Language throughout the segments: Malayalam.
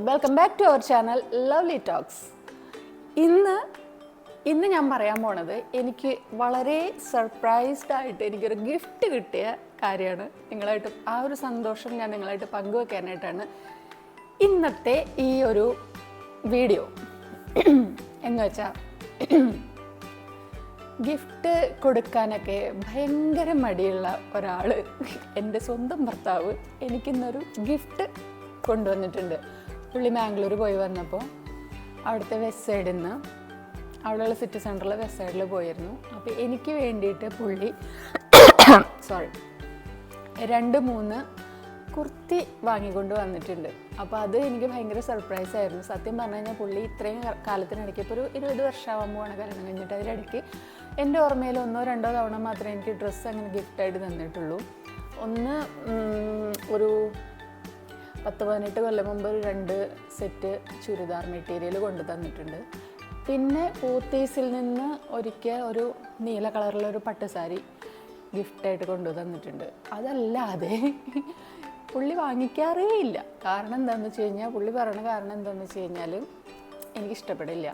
Welcome back to our channel lovely talks. ഇന്ന് ഞാൻ പറയാൻ പോണത് എനിക്ക് വളരെ സർപ്രൈസ്ഡ് ആയിട്ട് എനിക്കൊരു ഗിഫ്റ്റ് കിട്ടിയ കാര്യമാണ്. നിങ്ങളായിട്ട് ആ ഒരു സന്തോഷം ഞാൻ നിങ്ങളായിട്ട് പങ്കുവെക്കാനായിട്ടാണ് ഇന്നത്തെ ഈ ഒരു വീഡിയോ. എന്ന് വെച്ചാൽ ഗിഫ്റ്റ് കൊടുക്കാനൊക്കെ ഭയങ്കര മടിയുള്ള ഒരാൾ, എൻ്റെ സ്വന്തം ഭർത്താവ്, എനിക്കിന്നൊരു ഗിഫ്റ്റ് കൊണ്ടുവന്നിട്ടുണ്ട്. പുള്ളി മാംഗ്ലൂർ പോയി വന്നപ്പോൾ അവിടുത്തെ വെസ്റ്റ് സൈഡിൽ നിന്ന്, അവിടെയുള്ള സിറ്റി സെൻറ്ററിൽ വെസ്റ്റ് സൈഡിൽ പോയിരുന്നു. അപ്പോൾ എനിക്ക് വേണ്ടിയിട്ട് പുള്ളി 2-3 കുർത്തി വാങ്ങിക്കൊണ്ട് വന്നിട്ടുണ്ട്. അപ്പോൾ അത് എനിക്ക് ഭയങ്കര സർപ്രൈസ് ആയിരുന്നു. സത്യം പറഞ്ഞു കഴിഞ്ഞാൽ പുള്ളി ഇത്രയും കാലത്തിനിടയ്ക്ക് ഇപ്പോൾ ഒരു 20 വർഷമാകുമ്പോഴാണ് കല്യാണം കഴിഞ്ഞിട്ട്. അതിനിടയ്ക്ക് എൻ്റെ ഓർമ്മയിൽ 1-2 തവണ മാത്രമേ എനിക്ക് ഡ്രസ്സ് അങ്ങനെ ഗിഫ്റ്റായിട്ട് തന്നിട്ടുള്ളൂ. ഒന്ന് ഒരു 10-18 കൊല്ലം മുമ്പ് 2 സെറ്റ് ചുരിദാർ മെറ്റീരിയൽ കൊണ്ട് തന്നിട്ടുണ്ട്. പിന്നെ പോത്തീസിൽ നിന്ന് ഒരിക്കൽ ഒരു നീല കളറിലൊരു പട്ടുസാരി ഗിഫ്റ്റായിട്ട് കൊണ്ടു തന്നിട്ടുണ്ട്. അതല്ലാതെ പുള്ളി വാങ്ങിക്കാറേ ഇല്ല. കാരണം എന്താണെന്ന് വെച്ച് കഴിഞ്ഞാൽ, പുള്ളി പറയുന്ന കാരണം എന്താണെന്ന് വെച്ച് കഴിഞ്ഞാൽ, എനിക്കിഷ്ടപ്പെടില്ല.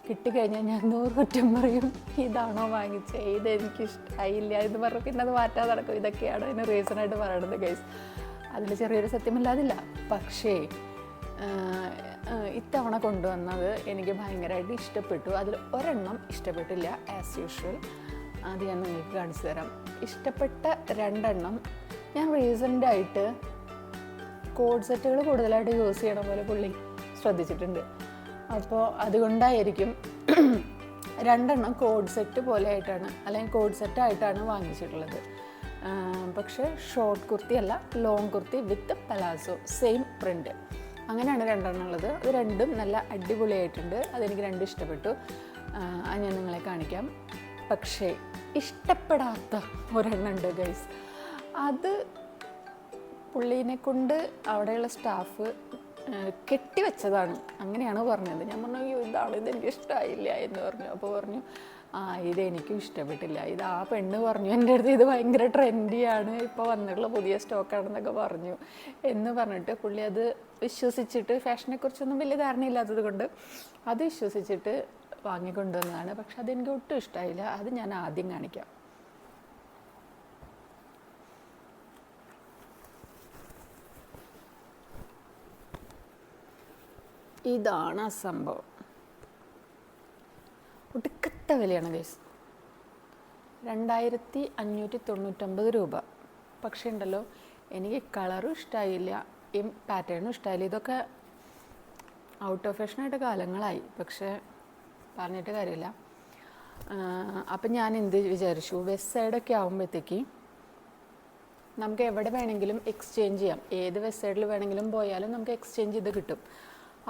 കിട്ടിക്കഴിഞ്ഞാൽ ഞാൻ 100 കുറ്റം പറയും, ഇതാണോ വാങ്ങിച്ചത്, ഇതെനിക്ക് ഇഷ്ടമായില്ല എന്ന് പറഞ്ഞു. പിന്നെ അത് മാറ്റാതെ നടക്കും. ഇതൊക്കെയാണ് അതിന് റീസണായിട്ട് പറയണത് ഗൈസ്. അതിൽ ചെറിയൊരു സത്യമല്ലാതില്ല. പക്ഷേ ഇത്തവണ കൊണ്ടുവന്നത് എനിക്ക് ഭയങ്കരമായിട്ട് ഇഷ്ടപ്പെട്ടു. അതിൽ ഒരെണ്ണം ഇഷ്ടപ്പെട്ടില്ല, ആസ് യൂഷ്വൽ. അത് ഞാൻ നിങ്ങൾക്ക് കാണിച്ചു തരാം. ഇഷ്ടപ്പെട്ട 2 എണ്ണം ഞാൻ റീസെൻ്റായിട്ട് കോഡ് സെറ്റുകൾ കൂടുതലായിട്ട് യൂസ് ചെയ്യണ പോലെ പുള്ളി ശ്രദ്ധിച്ചിട്ടുണ്ട്. അപ്പോൾ അതുകൊണ്ടായിരിക്കും 2 എണ്ണം കോഡ് സെറ്റ് പോലെ ആയിട്ടാണ്, അല്ലെങ്കിൽ കോഡ് സെറ്റായിട്ടാണ് വാങ്ങിച്ചിട്ടുള്ളത്. പക്ഷേ ഷോർട്ട് കുർത്തി അല്ല, ലോങ് കുർത്തി വിത്ത് പലാസോ, സെയിം പ്രിൻ്റ്. അങ്ങനെയാണ് 2 എണ്ണം ഉള്ളത്. അത് രണ്ടും നല്ല അടിപൊളിയായിട്ടുണ്ട്. അതെനിക്ക് 2 ഇഷ്ടപ്പെട്ടു. അത് ഞാൻ നിങ്ങളെ കാണിക്കാം. പക്ഷേ ഇഷ്ടപ്പെടാത്ത ഒരെണ്ണമുണ്ട് ഗൈസ്. അത് പുള്ളീനെ കൊണ്ട് അവിടെയുള്ള സ്റ്റാഫ് കെട്ടിവെച്ചതാണ്, അങ്ങനെയാണ് പറഞ്ഞത്. ഞാൻ പറഞ്ഞു, ഇതെനിക്ക് ഇഷ്ടമായില്ല എന്ന് പറഞ്ഞു. അപ്പോൾ പറഞ്ഞു, ഇതെനിക്കും ഇഷ്ടപ്പെട്ടില്ല. ഇത് ആ പെണ്ണ് പറഞ്ഞു എൻ്റെ അടുത്ത്, ഇത് ഭയങ്കര ട്രെൻഡിയാണ്, ഇപ്പോൾ വന്നിട്ടുള്ള പുതിയ സ്റ്റോക്കാണെന്നൊക്കെ പറഞ്ഞു എന്ന് പറഞ്ഞിട്ട് പുള്ളി അത് വിശ്വസിച്ചിട്ട്, ഫാഷനെക്കുറിച്ചൊന്നും വലിയ ധാരണയില്ലാത്തത് കൊണ്ട് അത് വിശ്വസിച്ചിട്ട് വാങ്ങിക്കൊണ്ടുവന്നതാണ്. പക്ഷെ അതെനിക്ക് ഒട്ടും ഇഷ്ടമായില്ല. അത് ഞാൻ ആദ്യം കാണിക്കാം. ഇതാണ് ആ സംഭവം. ഒടുക്കത്തെ വിലയാണ് ഗൈസ്, 2599 രൂപ. പക്ഷേ ഉണ്ടല്ലോ, എനിക്ക് കളറും ഇഷ്ടമായില്ല, ഈ പാറ്റേണും ഇഷ്ടമായില്ല. ഇതൊക്കെ ഔട്ട് ഓഫ് ഫാഷനായിട്ട് കാലങ്ങളായി, പക്ഷേ പറഞ്ഞിട്ട് കാര്യമില്ല. അപ്പം ഞാൻ എന്ത് വിചാരിച്ചു, വെസ്റ്റ് സൈഡൊക്കെ ആകുമ്പോഴത്തേക്ക് നമുക്ക് എവിടെ വേണമെങ്കിലും എക്സ്ചേഞ്ച് ചെയ്യാം. ഏത് വെസ്റ്റ് സൈഡിൽ വേണമെങ്കിലും പോയാലും നമുക്ക് എക്സ്ചേഞ്ച് ചെയ്ത് കിട്ടും.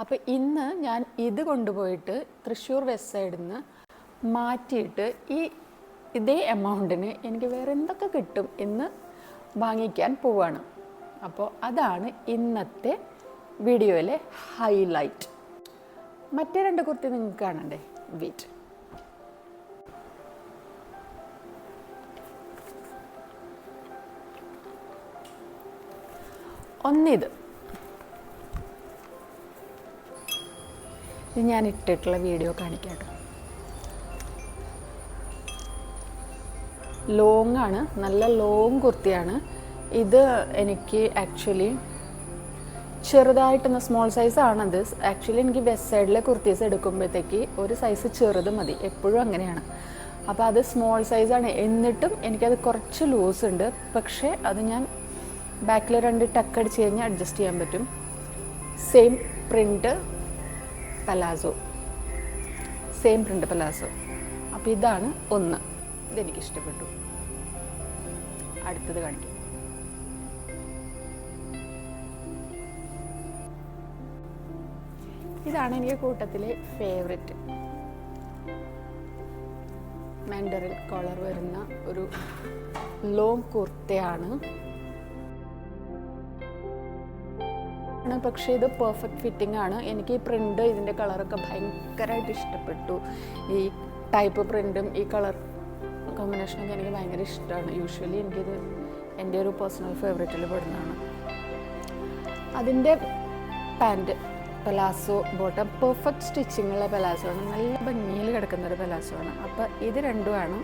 അപ്പോൾ ഇന്ന് ഞാൻ ഇത് കൊണ്ടുപോയിട്ട് തൃശ്ശൂർ വെസ്റ്റ് സൈഡിൽ നിന്ന് മാറ്റിയിട്ട് ഇതേ എമൗണ്ടിന് എനിക്ക് വേറെ എന്തൊക്കെ കിട്ടും എന്ന് വാങ്ങിക്കാൻ പോവാണ്. അപ്പോൾ അതാണ് ഇന്നത്തെ വീഡിയോയിലെ ഹൈലൈറ്റ്. മറ്റേ 2 കുർത്തി നിങ്ങൾക്ക് കാണണ്ടേ? വെയിറ്റ്. ഒന്നിത്, ഇത് ഞാൻ ഇട്ടിട്ടുള്ള വീഡിയോ കാണിക്കാം കേട്ടോ. ലോങ് ആണ്, നല്ല ലോങ് കുർത്തിയാണ്. ഇത് എനിക്ക് ആക്ച്വലി ചെറുതായിട്ടൊന്ന് സ്മോൾ സൈസാണത്. ആക്ച്വലി എനിക്ക് വെസ്റ്റ് സൈഡിലെ കുർത്തീസ് എടുക്കുമ്പോഴത്തേക്ക് ഒരു സൈസ് ചെറുത് മതി, എപ്പോഴും അങ്ങനെയാണ്. അപ്പോൾ അത് സ്മോൾ സൈസാണ്. എന്നിട്ടും എനിക്കത് കുറച്ച് ലൂസ് ഉണ്ട്. പക്ഷേ അത് ഞാൻ ബാക്കിൽ 2 ടക്ക് അടിച്ച് കഴിഞ്ഞാൽ അഡ്ജസ്റ്റ് ചെയ്യാൻ പറ്റും. Same print palazzo, same print palazzo. അപ്പോൾ ഇതാണ് ഒന്ന്, ഇതെനിക്കിഷ്ടപ്പെട്ടു. അടുത്തത് കാണിക്കാം. ഇതാണ് എനിക്ക് കൂട്ടത്തിലെ ഫേവറേറ്റ്. മാൻഡറിൽ കോളർ വരുന്ന ഒരു ലോങ് കുർത്തയാണ്. പക്ഷേ ഇത് പെർഫെക്റ്റ് ഫിറ്റിംഗ് ആണ്. എനിക്ക് ഈ പ്രിൻ്റ്, ഇതിൻ്റെ കളറൊക്കെ ഭയങ്കരമായിട്ട് ഇഷ്ടപ്പെട്ടു. ഈ ടൈപ്പ് പ്രിൻറ്റും ഈ കളർ കോമ്പിനേഷനൊക്കെ എനിക്ക് ഭയങ്കര ഇഷ്ടമാണ്. യൂഷ്വലി എനിക്കിത് എൻ്റെ ഒരു പേഴ്സണൽ ഫേവറേറ്റിൽ പെടുന്നതാണ്. അതിൻ്റെ പാൻറ്റ്, പലാസോ ബോട്ടം, പെർഫെക്റ്റ് സ്റ്റിച്ചിങ്ങുള്ള പലാസോ ആണ്, നല്ല ഭംഗിയിൽ കിടക്കുന്നൊരു പലാസോ ആണ്. അപ്പോൾ ഇത് രണ്ടുമാണ്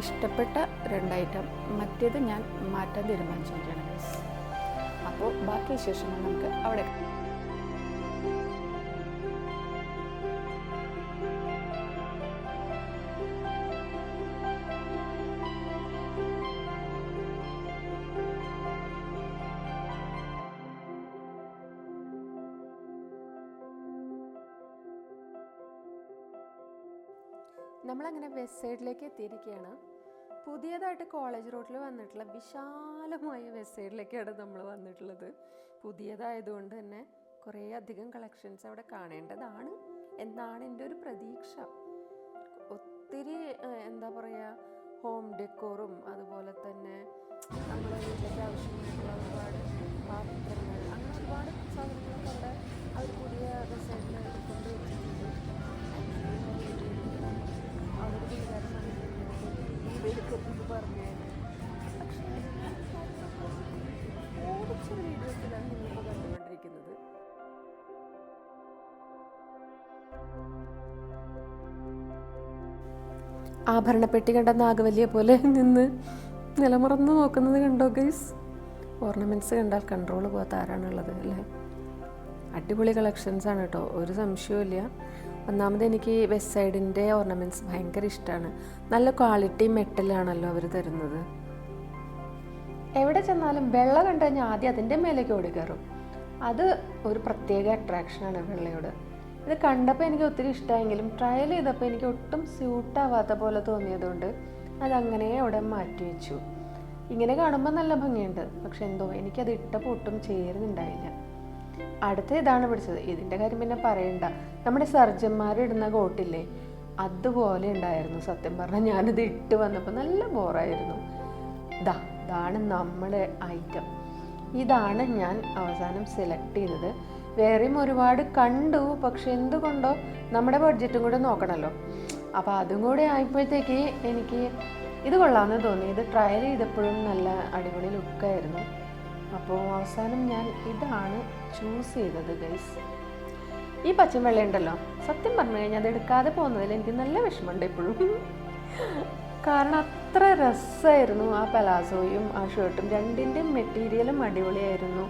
ഇഷ്ടപ്പെട്ട 2 ഐറ്റം. മറ്റേത് ഞാൻ മാറ്റാൻ തീരുമാനിച്ചിരിക്കുകയാണ് ഗൈസ്. അപ്പോൾ ബാക്കി വിശേഷങ്ങൾ നമുക്ക് അവിടെ. നമ്മളങ്ങനെ വെസ്റ്റ് സൈഡിലേക്ക് എത്തിയിരിക്കുകയാണ്. പുതിയതായിട്ട് കോളേജ് റോഡിൽ വന്നിട്ടുള്ള വിശാലമായ വെസ്റ്റ് സൈഡിലേക്കാണ് നമ്മൾ വന്നിട്ടുള്ളത്. പുതിയതായതുകൊണ്ട് തന്നെ കുറേ അധികം കളക്ഷൻസ് അവിടെ കാണേണ്ടതാണ് എന്നാണ് എൻ്റെ ഒരു പ്രതീക്ഷ. ഒത്തിരി എന്താ പറയുക, ഹോം ഡെക്കോറും അതുപോലെ തന്നെ നമ്മൾ വീട്ടിലേക്ക് ആവശ്യമായിട്ടുള്ള ഒരുപാട് പാത്രങ്ങൾ, അങ്ങനെ ഒരുപാട് സാധനങ്ങളൊക്കെ അവിടെ അവർ പുതിയ വെസ്റ്റ് സൈഡിൽ കൊണ്ടുവച്ചിട്ടുണ്ട്. അതൊരു വികാരമാണ് എടുക്കുന്നത് പറഞ്ഞു. പക്ഷേ ഓടിച്ചൊരു വീഡിയോസിലാണ് നിങ്ങളിപ്പോൾ കണ്ടുകൊണ്ടിരിക്കുന്നത്. ആഭരണപ്പെട്ടി കണ്ട നാഗവല്ലിയെ പോലെ നിന്ന് നിലമറന്ന് നോക്കുന്നത് കണ്ടോ ഗൈസ്? ഓർണമെൻറ്റ്സ് കണ്ടാൽ കൺട്രോൾ പോകാത്ത ആരാണുള്ളത് അല്ലേ? അടിപൊളി കളക്ഷൻസാണ് കേട്ടോ, ഒരു സംശയവും ഇല്ല. ഒന്നാമത് എനിക്ക് വെസ്റ്റ് സൈഡിൻ്റെ ഓർണമെൻറ്റ്സ് ഭയങ്കര ഇഷ്ടമാണ്. നല്ല ക്വാളിറ്റി മെറ്റലാണല്ലോ അവർ തരുന്നത്. എവിടെ ചെന്നാലും വെള്ള കണ്ടു കഴിഞ്ഞാൽ ആദ്യം അതിൻ്റെ മേലേക്ക് ഓടി കയറും. അത് ഒരു പ്രത്യേക അട്രാക്ഷനാണ് വെള്ളയോട്. ഇത് കണ്ടപ്പോൾ എനിക്ക് ഒത്തിരി ഇഷ്ടമായെങ്കിലും ട്രയൽ ചെയ്തപ്പോൾ എനിക്ക് ഒട്ടും സ്യൂട്ടാവാത്ത പോലെ തോന്നിയതുകൊണ്ട് അതങ്ങനെ അവിടെ മാറ്റി വെച്ചു. ഇങ്ങനെ കാണുമ്പോൾ നല്ല ഭംഗിയുണ്ട്, പക്ഷെ എന്തോ എനിക്കത് ഇട്ടപ്പോൾ ഒട്ടും ചേരുന്നുണ്ടായില്ല. അടുത്ത ഇതാണ് പിടിച്ചത്. ഇതിൻ്റെ കാര്യം പിന്നെ പറയണ്ട, നമ്മുടെ സർജന്മാരിടുന്ന കോട്ടില്ലേ അതുപോലെ ഉണ്ടായിരുന്നു. സത്യം പറഞ്ഞാൽ ഞാനിത് ഇട്ട് വന്നപ്പോൾ നല്ല ബോറായിരുന്നു. ഇതാണ് നമ്മുടെ ഐറ്റം. ഇതാണ് ഞാൻ അവസാനം സെലക്ട് ചെയ്തത്. വേറെയും ഒരുപാട് കണ്ടു, പക്ഷെ എന്തുകൊണ്ടോ നമ്മുടെ ബഡ്ജറ്റും കൂടെ നോക്കണമല്ലോ. അപ്പോൾ അതും കൂടെ ആയപ്പോഴത്തേക്ക് എനിക്ക് ഇത് കൊള്ളാമെന്ന് തോന്നി. ഇത് ട്രയൽ ചെയ്തപ്പോഴും നല്ല അടിപൊളി ലുക്കായിരുന്നു. അപ്പോൾ അവസാനം ഞാൻ ഇതാണ് ചൂസ് ചെയ്തത് ഗൈസ്. ഈ പച്ചയും വെള്ള ഉണ്ടല്ലോ, സത്യം പറഞ്ഞു കഴിഞ്ഞാൽ അത് എടുക്കാതെ പോകുന്നതിൽ എനിക്ക് നല്ല വിഷമമുണ്ട് ഇപ്പോഴും. കാരണം അത്ര രസമായിരുന്നു ആ പലാസോയും ആ ഷർട്ടും. രണ്ടിൻ്റെയും മെറ്റീരിയലും അടിപൊളിയായിരുന്നു.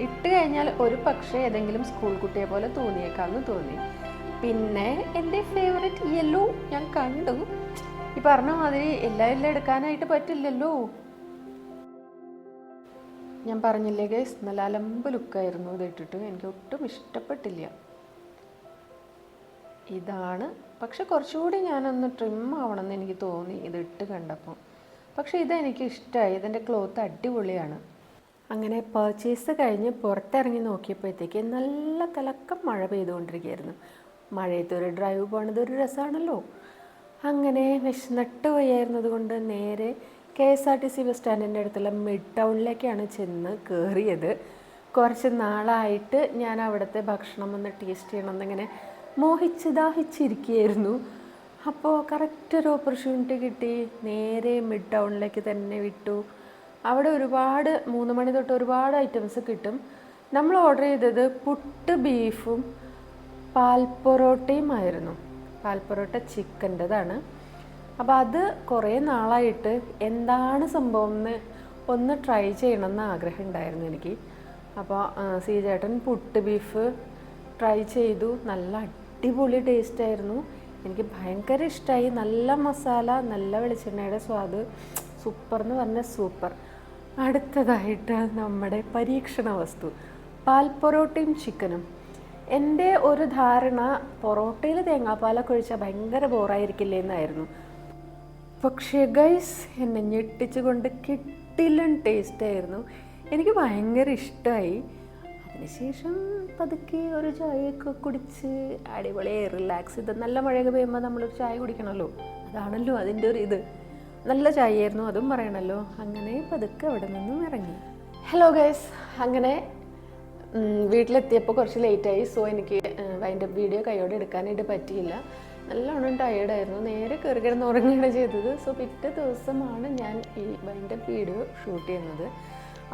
ഇട്ട് കഴിഞ്ഞാൽ ഒരു പക്ഷേ ഏതെങ്കിലും സ്കൂൾ കുട്ടിയെ പോലെ തോന്നിയേക്കാമെന്ന് തോന്നി. പിന്നെ എൻ്റെ ഫേവറേറ്റ് യെല്ലോ ഞാൻ കണ്ടു. ഈ പറഞ്ഞ മാതിരി എല്ലാം എടുക്കാനായിട്ട് പറ്റില്ലല്ലോ. ഞാൻ പറഞ്ഞില്ലേ ഗൈസ്, നല്ല അലമ്പ് ലുക്കായിരുന്നു ഇത് ഇട്ടിട്ട്. എനിക്ക് ഒട്ടും ഇഷ്ടപ്പെട്ടില്ല. ഇതാണ്, പക്ഷെ കുറച്ചുകൂടി ഞാനൊന്ന് ട്രിം ആവണമെന്ന് എനിക്ക് തോന്നി ഇത് ഇട്ട് കണ്ടപ്പോൾ. പക്ഷെ ഇതെനിക്ക് ഇഷ്ടമായി, ഇതിൻ്റെ ക്ലോത്ത് അടിപൊളിയാണ്. അങ്ങനെ പർച്ചേസ് കഴിഞ്ഞ് പുറത്തിറങ്ങി നോക്കിയപ്പോഴത്തേക്ക് നല്ല കലക്കം മഴ പെയ്തുകൊണ്ടിരിക്കുകയായിരുന്നു. മഴയത്തൊരു ഡ്രൈവ് പോകണത് ഒരു രസമാണല്ലോ. അങ്ങനെ വിശന്നിട്ട് വയ്യായിരുന്നത് കൊണ്ട് നേരെ KSRTC ബസ് സ്റ്റാൻഡിൻ്റെ അടുത്തുള്ള മിഡ് ടൗണിലേക്കാണ് ചെന്ന് കയറിയത്. കുറച്ച് നാളായിട്ട് ഞാൻ അവിടുത്തെ ഭക്ഷണം ഒന്ന് ടേസ്റ്റ് ചെയ്യണമെന്നിങ്ങനെ ദാഹിച്ചിരിക്കുകയായിരുന്നു. അപ്പോൾ കറക്റ്റ് ഒരു ഓപ്പർച്യൂണിറ്റി കിട്ടി. നേരെ മിഡ് ടൗണിലേക്ക് തന്നെ വിട്ടു. അവിടെ ഒരുപാട് 3 മണി തൊട്ട് ഒരുപാട് ഐറ്റംസ് കിട്ടും. നമ്മൾ ഓർഡർ ചെയ്തത് പുട്ട് ബീഫും പാൽപ്പൊറോട്ടയും ആയിരുന്നു. പാൽപ്പൊറോട്ട ചിക്കൻ്റെതാണ്. അപ്പോൾ അത് കുറേ നാളായിട്ട് എന്താണ് സംഭവം എന്ന് ഒന്ന് ട്രൈ ചെയ്യണമെന്ന് ആഗ്രഹം ഉണ്ടായിരുന്നു എനിക്ക്. അപ്പോൾ ചേട്ടൻ പുട്ട് ബീഫ് ട്രൈ ചെയ്തു. നല്ല അടിപൊളി ടേസ്റ്റായിരുന്നു. എനിക്ക് ഭയങ്കര ഇഷ്ടമായി. നല്ല മസാല, നല്ല വെളിച്ചെണ്ണയുടെ സ്വാദ്, സൂപ്പർ എന്ന് പറഞ്ഞാൽ സൂപ്പർ. അടുത്തതായിട്ട് നമ്മുടെ പരീക്ഷണ വസ്തു പാൽപ്പൊറോട്ടയും ചിക്കനും. എൻ്റെ ഒരു ധാരണ പൊറോട്ടയിൽ തേങ്ങാപ്പാലൊക്കെ ഒഴിച്ചാൽ ഭയങ്കര ബോറായിരിക്കില്ലേ എന്നായിരുന്നു. പക്ഷേ ഗൈസ്, എന്നെ ഞെട്ടിച്ചുകൊണ്ട് കിട്ടില്ലൻ ടേസ്റ്റായിരുന്നു. എനിക്ക് ഭയങ്കര ഇഷ്ടമായി. അതിനുശേഷം പതുക്കെ ഒരു ചായയൊക്കെ കുടിച്ച് അടിപൊളിയായി റിലാക്സ് ചെയ്ത്. നല്ല മഴയൊക്കെ പെയ്യുമ്പോൾ നമ്മളൊരു ചായ കുടിക്കണമല്ലോ, അതാണല്ലോ അതിൻ്റെ ഒരു ഇത്. നല്ല ചായയായിരുന്നു, അതും പറയണമല്ലോ. അങ്ങനെ പതുക്കെ അവിടെ നിന്നും ഇറങ്ങി. ഹലോ ഗൈസ്, അങ്ങനെ വീട്ടിലെത്തിയപ്പോൾ കുറച്ച് ലേറ്റായി. സോ എനിക്ക് അതിൻ്റെ വീഡിയോ കൈയോടെ എടുക്കാനായിട്ട് പറ്റിയില്ല. നല്ലോണം ടയേർഡായിരുന്നു. നേരെ കയറി കിടന്ന് ഉറങ്ങുകയാണ് ചെയ്തത്. സോ പിറ്റേ ദിവസമാണ് ഞാൻ ഈ അതിൻ്റെ വീഡിയോ ഷൂട്ട് ചെയ്യുന്നത്.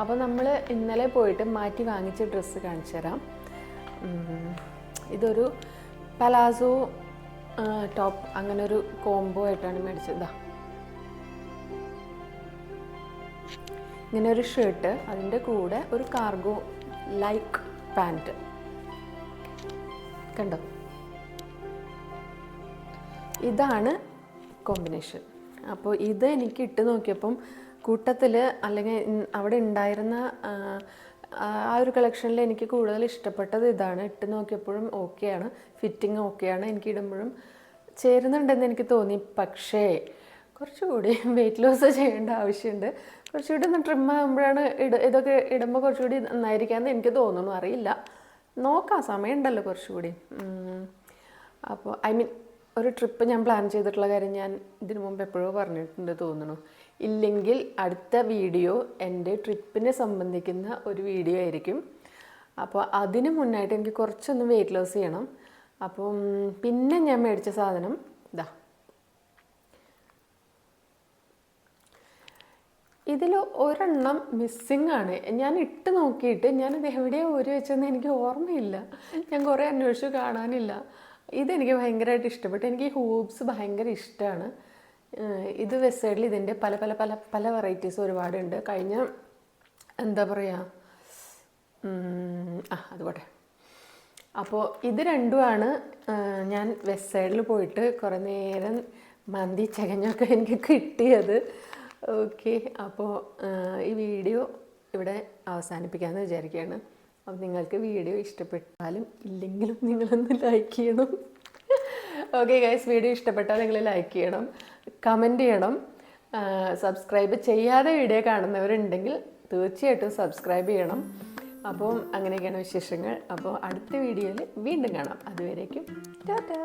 അപ്പോൾ നമ്മൾ ഇന്നലെ പോയിട്ട് മാറ്റി വാങ്ങിച്ച ഡ്രസ്സ് കാണിച്ചു തരാം. ഇതൊരു പലാസോ ടോപ്പ്, അങ്ങനെ ഒരു കോംബോ ആയിട്ടാണ് മേടിച്ചത്. ഇങ്ങനെ ഒരു ഷർട്ട്, അതിൻ്റെ കൂടെ ഒരു കാർഗോ ലൈക്ക് പാൻറ്റ്. കണ്ടോ, ഇതാണ് കോമ്പിനേഷൻ. അപ്പോൾ ഇത് എനിക്ക് ഇട്ട് നോക്കിയപ്പം കൂട്ടത്തിൽ അല്ലെങ്കിൽ അവിടെ ഉണ്ടായിരുന്ന ആ ഒരു കളക്ഷനിൽ എനിക്ക് കൂടുതൽ ഇഷ്ടപ്പെട്ടത് ഇതാണ്. ഇട്ട് നോക്കിയപ്പോഴും ഓക്കെയാണ്, ഫിറ്റിങ് ഓക്കെയാണ്, എനിക്ക് ഇടുമ്പോഴും ചേരുന്നുണ്ടെന്ന് എനിക്ക് തോന്നി. പക്ഷേ കുറച്ചുകൂടി വെയിറ്റ് ലോസ് ചെയ്യേണ്ട ആവശ്യമുണ്ട്. കുറച്ചുകൂടി ഒന്ന് ട്രിം ആകുമ്പോഴാണ് ഇതൊക്കെ ഇടുമ്പോൾ കുറച്ചുകൂടി നന്നായിരിക്കാമെന്ന് എനിക്ക് തോന്നുന്നു. അറിയില്ല, നോക്കാം, സമയമുണ്ടല്ലോ കുറച്ചുകൂടി. അപ്പോൾ ഒരു ട്രിപ്പ് ഞാൻ പ്ലാൻ ചെയ്തിട്ടുള്ള കാര്യം ഞാൻ ഇതിനു മുമ്പ് എപ്പോഴോ പറഞ്ഞിട്ടുണ്ട് തോന്നുന്നു. ഇല്ലെങ്കിൽ അടുത്ത വീഡിയോ എൻ്റെ ട്രിപ്പിനെ സംബന്ധിക്കുന്ന ഒരു വീഡിയോ ആയിരിക്കും. അപ്പോൾ അതിന് മുന്നായിട്ട് എനിക്ക് കുറച്ചൊന്ന് വെയിറ്റ് ലോസ് ചെയ്യണം. അപ്പം പിന്നെ ഞാൻ മേടിച്ച സാധനം ഇതാ. ഇതിൽ ഒരെണ്ണം മിസ്സിങ് ആണ്. ഞാൻ ഇട്ട് നോക്കിയിട്ട് ഞാനിത് എവിടെയോ ഊരി വെച്ചെന്ന് എനിക്ക് ഓർമ്മയില്ല. ഞാൻ കുറേ അന്വേഷിച്ചു, കാണാനില്ല. ഇതെനിക്ക് ഭയങ്കരമായിട്ട് ഇഷ്ടപ്പെട്ടു. എനിക്ക് ഈ ഹൂബ്സ് ഭയങ്കര ഇഷ്ടമാണ്. ഇത് വെസ്റ്റ് സൈഡിൽ ഇതിൻ്റെ പല പല പല പല വെറൈറ്റീസ് ഒരുപാടുണ്ട്. കഴിഞ്ഞ എന്താ പറയുക, അതുപോട്ടെ. അപ്പോൾ ഇത് രണ്ടുമാണ് ഞാൻ വെസ്റ്റ് സൈഡിൽ പോയിട്ട് കുറേ നേരം മന്തി ചകഞ്ഞൊക്കെ എനിക്ക് കിട്ടിയത്. ഓക്കെ, അപ്പോൾ ഈ വീഡിയോ ഇവിടെ അവസാനിപ്പിക്കാമെന്ന് വിചാരിക്കുകയാണ്. അപ്പോൾ നിങ്ങൾക്ക് വീഡിയോ ഇഷ്ടപ്പെട്ടാലും ഇല്ലെങ്കിലും നിങ്ങളൊന്ന് ലൈക്ക് ചെയ്യണം. ഓക്കെ ഗൈസ്, വീഡിയോ ഇഷ്ടപ്പെട്ടാൽ നിങ്ങൾ ലൈക്ക് ചെയ്യണം, കമൻറ്റ് ചെയ്യണം. സബ്സ്ക്രൈബ് ചെയ്യാതെ വീഡിയോ കാണുന്നവരുണ്ടെങ്കിൽ തീർച്ചയായിട്ടും സബ്സ്ക്രൈബ് ചെയ്യണം. അപ്പം അങ്ങനെയൊക്കെയാണ് വിശേഷങ്ങൾ. അപ്പോൾ അടുത്ത വീഡിയോയിൽ വീണ്ടും കാണാം. അതുവരേക്കും ടാറ്റാ.